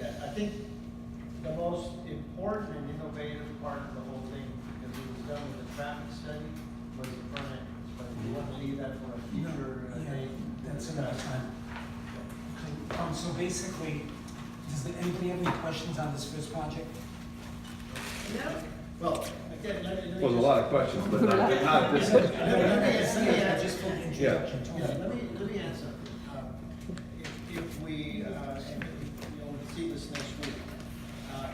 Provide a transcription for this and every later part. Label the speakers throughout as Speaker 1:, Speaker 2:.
Speaker 1: that. I think the most important and innovative part of the whole thing, because it was done with a traffic study, was the front entrance. But if you want to leave that for a future day,
Speaker 2: That's another time. Okay, so basically, anybody have any questions on this first project?
Speaker 1: Yeah. Well, again, let me
Speaker 3: Was a lot of questions, but not this.
Speaker 1: Let me add
Speaker 2: Just for the introduction. to it.
Speaker 1: let me add something. If we, and you'll see this next week,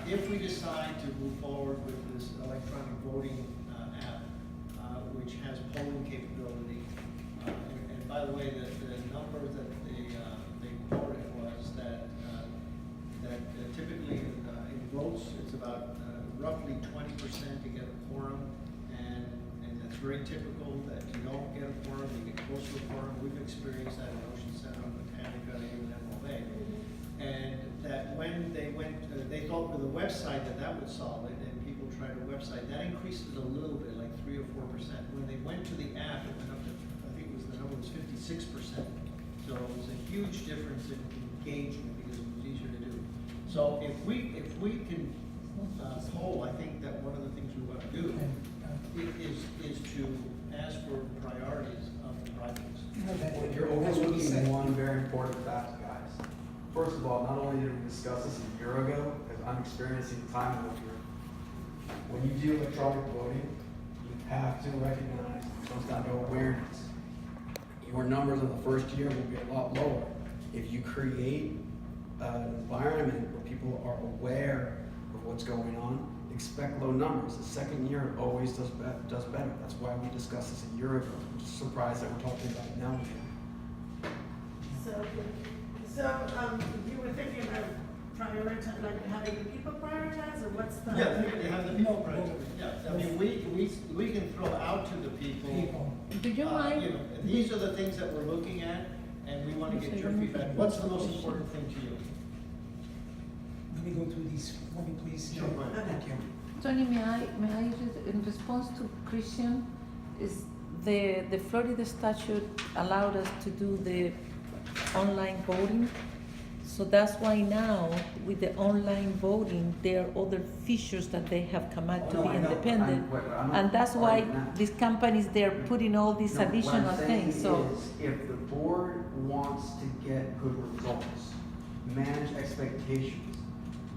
Speaker 1: if we decide to move forward with this electronic voting app, which has polling capability, and by the way, the number that they quoted was that typically in votes, it's about roughly 20% to get a quorum, and that's very typical that you don't get a quorum, you get close to a quorum. We've experienced that in Ocean Center, Botanica, even Emerald Bay. And that when they went, they thought with a website that would solve it, and people tried a website, that increased it a little bit, like 3 or 4%. When they went to the app, it went up to, I think it was, the number was 56%. So it was a huge difference in engagement because it was easier to do. So if we can poll, I think that one of the things we want to do is to ask for priorities of the projects.
Speaker 4: Well, you're overlooking one very important fact, guys. First of all, not only did we discuss this a year ago, because I'm experiencing time over here. When you do electronic voting, you have to recognize it comes down to awareness. Your numbers in the first year will be a lot lower. If you create an environment where people are aware of what's going on, expect low numbers. The second year it always does better. That's why we discussed this a year ago. I'm just surprised that we're talking about it now again.
Speaker 5: So you were thinking about prioritize, like having the people prioritize, or what's the?
Speaker 1: Yeah, you have the people prioritize. Yeah, I mean, we can throw out to the people.
Speaker 6: Do you mind?
Speaker 1: You know, these are the things that we're looking at, and we want to get your feedback. What's the most important thing to you?
Speaker 2: Let me go through these for me, please.
Speaker 1: Sure, go ahead.
Speaker 2: Thank you.
Speaker 6: Tony, may I in response to Christian, is the Florida statute allowed us to do the online voting. So that's why now with the online voting, there are other features that they have come out to be independent. And that's why these companies, they're putting all these additional things, so.
Speaker 4: If the board wants to get good results, manage expectations,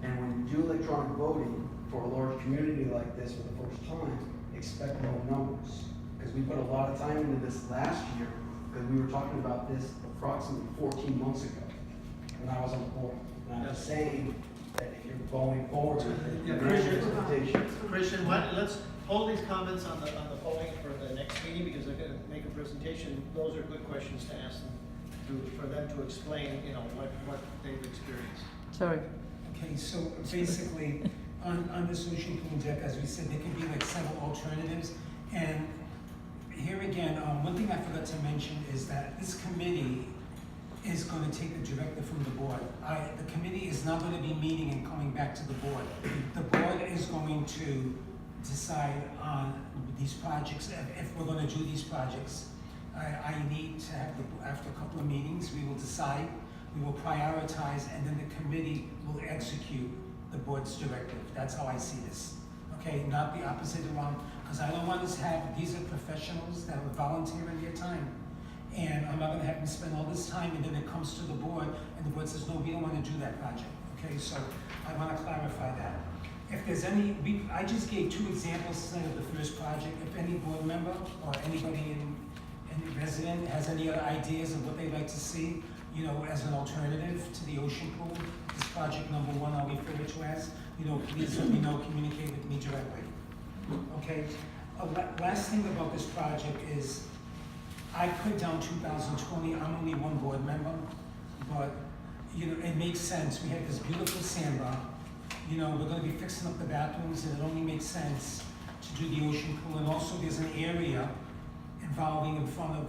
Speaker 4: and when you do electronic voting for a large community like this for the first time, expect low numbers. Because we put a lot of time into this last year, because we were talking about this approximately 14 months ago, when I was on the board. And I'm just saying that if you're going forward with it,
Speaker 1: Yeah,
Speaker 4: manage expectations.
Speaker 1: Christian, let's hold these comments on the polling for the next meeting, because they're going to make a presentation. Those are good questions to ask them, for them to explain, you know, what they've experienced.
Speaker 6: Sorry.
Speaker 2: Okay, so basically, on the social pool deck, as we said, there can be like several alternatives. And here again, one thing I forgot to mention is that this committee is going to take the directive from the board. The committee is not going to be meeting and coming back to the board. The board is going to decide on these projects, if we're going to do these projects. I need to have, after a couple of meetings, we will decide, we will prioritize, and then the committee will execute the board's directive. That's how I see this. Okay, not the opposite one, because I don't want us to have, these are professionals that are volunteering their time. And I'm not gonna have them spend all this time, and then it comes to the board, and the board says, no, we don't wanna do that project. Okay, so I wanna clarify that. If there's any, I just gave 2 examples tonight of the first project. If any board member or anybody any resident has any other ideas of what they'd like to see, you know, as an alternative to the ocean pool, this project number 1 I'll refer it to as, you know, please let me know, communicate with me directly. Okay, last thing about this project is, I put down 2020, I'm only 1 board member, but, you know, it makes sense. We have this beautiful sandbar, you know, we're gonna be fixing up the bathrooms, and it only makes sense to do the ocean pool. And also there's an area involving in front of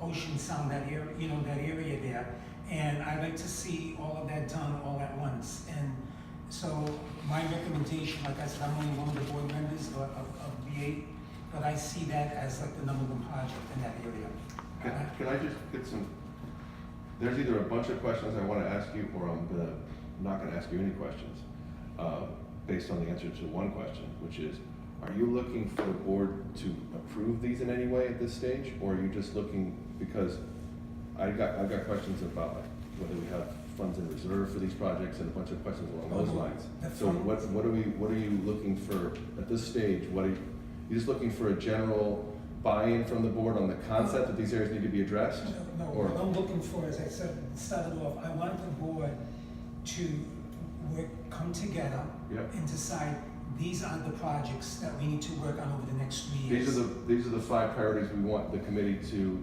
Speaker 2: Ocean Sound, that area, you know, that area there. And I'd like to see all of that done all at once. And so my recommendation, like I said, I'm only 1 of the board members of the 8, but I see that as like the number 1 project in that area.
Speaker 3: Can I just get some, there's either a bunch of questions I want to ask you, or I'm going to not gonna ask you any questions, based on the answer to one question, which is, are you looking for the board to approve these in any way at this stage, or are you just looking, because I've got questions about like whether we have funds in reserve for these projects and a bunch of questions along those lines. So what are you looking for at this stage? What are you just looking for a general buy-in from the board on the concept that these areas need to be addressed?
Speaker 2: No,
Speaker 3: Or-
Speaker 2: what I'm looking for, as I said, started off, I want the board to come together
Speaker 3: Yep.
Speaker 2: and decide, these are the projects that we need to work on over the next 3 years.
Speaker 3: These are the 5 priorities we want the committee to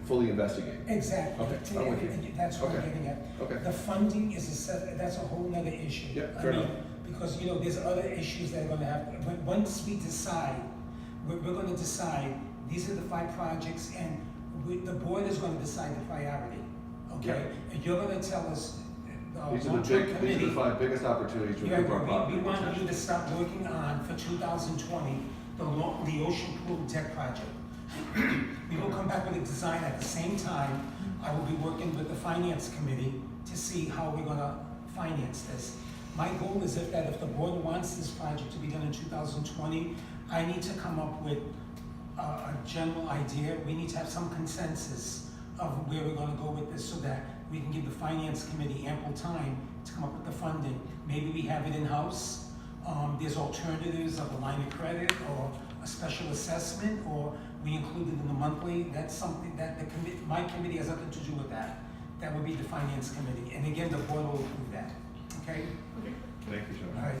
Speaker 3: fully investigate.
Speaker 2: Exactly.
Speaker 3: Okay, I'm with you.
Speaker 2: That's what I'm
Speaker 3: Okay.
Speaker 2: getting at.
Speaker 3: Okay.
Speaker 2: The funding is that's a whole nother issue.
Speaker 3: Yeah,
Speaker 2: I
Speaker 3: fair
Speaker 2: mean,
Speaker 3: enough.
Speaker 2: because, there's other issues that are gonna happen. Once we decide, we're gonna decide, these are the 5 projects, and the board is gonna decide the priority, okay? And you're gonna tell us,
Speaker 3: These are
Speaker 2: long-term
Speaker 3: the
Speaker 2: committee.
Speaker 3: 5 biggest opportunities to
Speaker 2: Yeah,
Speaker 3: improve our property.
Speaker 2: we want you to start working on, for 2020, the Ocean Pool Deck project. We will come back with a design at the same time. I will be working with the finance committee to see how we're gonna finance this. My goal is if the board wants this project to be done in 2020, I need to come up with a general idea. We need to have some consensus of where we're gonna go with this so that we can give the finance committee ample time to come up with the funding. Maybe we have it in-house. There's alternatives of a line of credit or a special assessment, or we include it in the monthly. That's something that my committee has nothing to do with that. That would be the finance committee. And again, the board will approve that, okay?
Speaker 3: Thank you, Sean.
Speaker 2: All right.